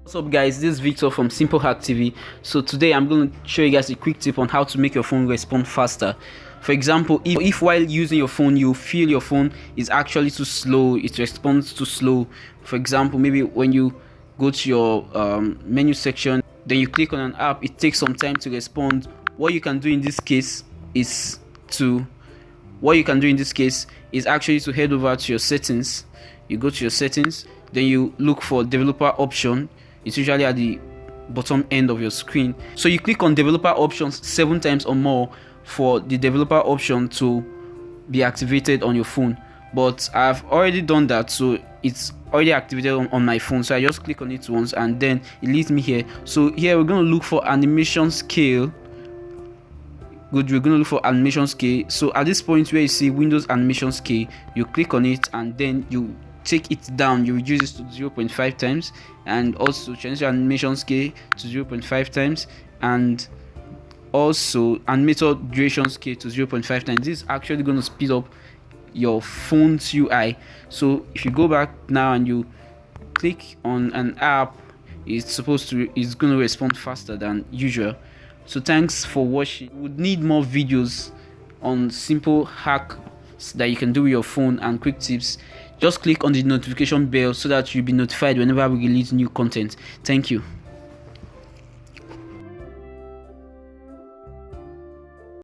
What's up guys, this is Victor from Simple Hack TV. So today I'm going to show you guys a quick tip on how to make your phone respond faster. For example, if while using your phone you feel your phone is actually too slow, it responds too slow. For example, maybe when you go to your menu section, then you click on an app, it takes some time to respond. What you can do in this case is actually to head over to your settings. You go to your settings, then you look for developer option. It's usually at the bottom end of your screen. So you click on developer options 7 times or more for the developer option to be activated on your phone. But I've already done that, so it's already activated on my phone. So I just click on it once and then it leads me here. So here we're going to look for animation scale. Good, we're going to look for animation scale. So at this point where you see Windows animation scale, you click on it and then you take it down, you reduce it to 0.5 times, and also change your animation scale to 0.5 times, and also animator duration scale to 0.5 times. This is actually going to speed up your phone's UI. So if you go back now and you click on an app, it's going to respond faster than usual. So thanks for watching. We would need more videos on simple hacks that you can do with your phone and quick tips. Just click on the notification bell so that you'll be notified whenever we release new content. Thank you.